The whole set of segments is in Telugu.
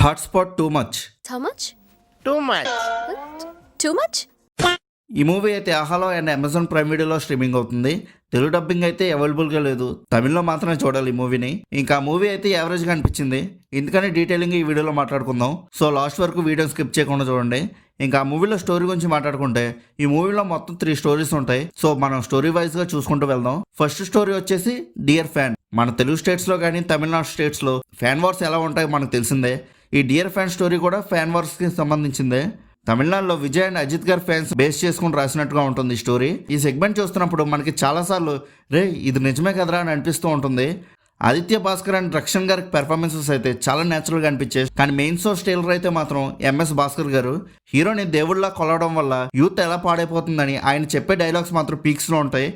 Hotspot too much. How much? Too much. Too much? ఈ మూవీ అయితే ఆహాలో అండ్ అమెజాన్ ప్రైమ్ వీడియోలో స్ట్రీమింగ్ అవుతుంది. తెలుగు డబ్బింగ్ అయితే అవైలబుల్గా లేదు, తమిళ్లో మాత్రమే చూడాలి ఈ మూవీని. ఇంకా మూవీ అయితే యావరేజ్గా అనిపించింది, ఎందుకని డీటెయిలింగ్ ఈ వీడియోలో మాట్లాడుకుందాం. సో లాస్ట్ వరకు వీడియో స్కిప్ చేయకుండా చూడండి. ఇంకా ఆ మూవీలో స్టోరీ గురించి మాట్లాడుకుంటే ఈ మూవీలో మొత్తం 3 స్టోరీస్ ఉంటాయి. సో మనం స్టోరీ వైజ్గా చూసుకుంటూ వెళ్దాం. ఫస్ట్ స్టోరీ వచ్చేసి డియర్ ఫ్యాన్. మన తెలుగు స్టేట్స్లో కానీ తమిళనాడు స్టేట్స్లో ఫ్యాన్ వార్స్ ఎలా ఉంటాయో మనకు తెలిసిందే. ఈ డియర్ ఫ్యాన్ స్టోరీ కూడా ఫ్యాన్ వార్స్కి సంబంధించిందే. తమిళనాడులో విజయ్ అండ్ అజిత్ గారి ఫ్యాన్స్ బేస్ చేసుకుని రాసినట్టుగా ఉంటుంది ఈ స్టోరీ. ఈ సెగ్మెంట్ చూస్తున్నప్పుడు మనకి చాలాసార్లు రే ఇది నిజమే కదరా అని అనిపిస్తూ ఉంటుంది. ఆదిత్య భాస్కర్ అండ్ రక్షణ్ గారి పెర్ఫార్మెన్సెస్ అయితే చాలా న్యాచురల్గా అనిపించాయి. కానీ మెయిన్ సోర్స్ టైలర్ అయితే మాత్రం ఎంఎస్ భాస్కర్ గారు హీరోని దేవుళ్ళ కొలవడం వల్ల యూత్ ఎలా పాడైపోతుందని ఆయన చెప్పే డైలాగ్స్ మాత్రం పీక్స్లో ఉంటాయి.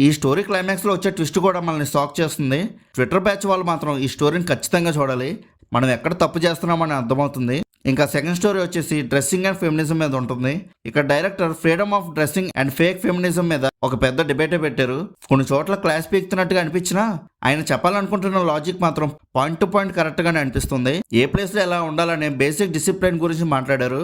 ఈ స్టోరీ క్లైమాక్స్లో వచ్చే ట్విస్ట్ కూడా మనల్ని షాక్ చేస్తుంది. ట్విట్టర్ బ్యాచ్ వాళ్ళు మాత్రం ఈ స్టోరీని ఖచ్చితంగా చూడాలి, మనం ఎక్కడ తప్పు చేస్తున్నామని అర్థమవుతుంది. ఇంకా సెకండ్ స్టోరీ వచ్చేసి డ్రెస్సింగ్ అండ్ ఫెమినిజం మీద ఉంటుంది. ఇక్కడ director freedom of dressing and fake feminism మీద ఒక పెద్ద డిబేటే పెట్టారు. కొన్ని చోట్ల క్లాస్ పీక్తున్నట్టుగా అనిపించినా ఆయన చెప్పాలనుకుంటున్న లాజిక్ మాత్రం పాయింట్ టు పాయింట్ కరెక్ట్ గానే అనిపిస్తుంది. ఏ ప్లేస్ లో ఎలా ఉండాలనే బేసిక్ డిసిప్లిన్ గురించి మాట్లాడారు.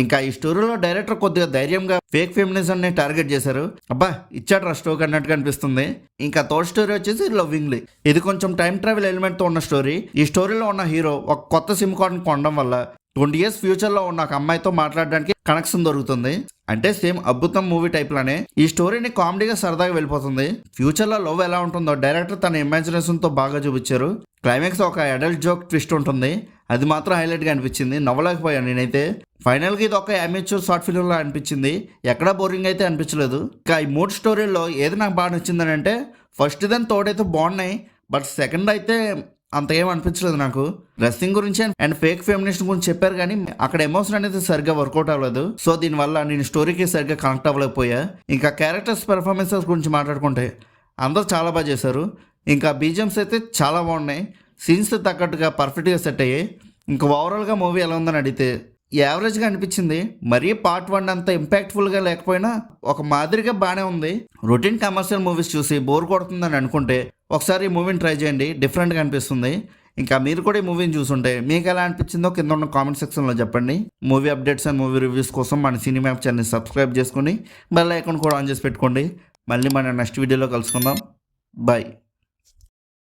ఇంకా ఈ స్టోరీలో డైరెక్టర్ కొద్దిగా ధైర్యంగా ఫేక్ ఫెమినిజం ని టార్గెట్ చేశారు. అబ్బా ఇచ్చాడు స్టోక్ అన్నట్టుగా అనిపిస్తుంది. ఇంకా థర్డ్ స్టోరీ వచ్చేసి లవ్వింగ్లీ. ఇది కొంచెం టైం ట్రావెల్ ఎలిమెంట్ తో ఉన్న స్టోరీ. ఈ స్టోరీలో ఉన్న హీరో ఒక కొత్త సిమ్ కార్డ్ కొనడం వల్ల 20 years ఫ్యూచర్ లో ఉన్న ఒక అమ్మాయితో మాట్లాడడానికి కనెక్షన్ దొరుకుతుంది. అంటే సేమ్ అద్భుతం మూవీ టైప్ లానే ఈ స్టోరీని కామెడీగా సరదాగా వెళ్ళిపోతుంది. ఫ్యూచర్ లో లవ్ ఎలా ఉంటుందో డైరెక్టర్ తన ఇమాజినేషన్ తో బాగా చూపించారు. క్లైమాక్స్ ఒక అడల్ట్ జోక్ ట్విస్ట్ ఉంటుంది, అది మాత్రం హైలైట్ గా అనిపించింది. నవ్వలేకపోయాను నేనైతే. ఫైనల్ గా ఇది ఒక అమేచ్యూర్ షార్ట్ ఫిల్మ్ లా అనిపించింది, ఎక్కడా బోరింగ్ అయితే అనిపించలేదు. ఇంకా ఈ 3 స్టోరీల్లో ఏది నాకు బాగా నచ్చిందని అంటే ఫస్ట్ దాని తోడైతే బాగున్నాయి, బట్ సెకండ్ అయితే అంత ఏం అనిపించలేదు నాకు. డ్రెస్సింగ్ గురించి అండ్ ఫేక్ ఫెమినిస్ట్ గురించి చెప్పారు కానీ అక్కడ ఎమోషన్ అనేది సరిగ్గా వర్కౌట్ అవ్వలేదు. సో దీనివల్ల నేను స్టోరీకి సరిగ్గా కనెక్ట్ అవ్వలేకపోయా. ఇంకా క్యారెక్టర్స్ పెర్ఫార్మెన్సెస్ గురించి మాట్లాడుకుంటే అందరూ చాలా బాగా చేశారు. ఇంకా బీజిఎమ్స్ అయితే చాలా బాగున్నాయి, సీన్స్ తగ్గట్టుగా పర్ఫెక్ట్గా సెట్ అయ్యాయి. ఇంకా ఓవరాల్గా మూవీ ఎలా ఉందని అడిగితే యావరేజ్గా అనిపించింది. మరీ పార్ట్ 1 అంత ఇంపాక్ట్ఫుల్గా లేకపోయినా ఒక మాదిరిగా బాగానే ఉంది. రొటీన్ కమర్షియల్ మూవీస్ చూసి బోర్ కొడుతుందని అనుకుంటే ఒకసారి ఈ మూవీని ట్రై చేయండి, డిఫరెంట్గా అనిపిస్తుంది. ఇంకా మీరు కూడా ఈ మూవీని చూసుంటే మీకు ఎలా అనిపించిందో కింద ఉన్న కామెంట్ సెక్షన్లో చెప్పండి. Movie updates and movie reviews కోసం మన సినిమా ఛానల్ సబ్స్క్రైబ్ చేసుకుని బెల్ ఐకాన్ కూడా ఆన్ చేసి పెట్టుకోండి. మళ్ళీ మన నెక్స్ట్ వీడియోలో కలుసుకుందాం. బాయ్.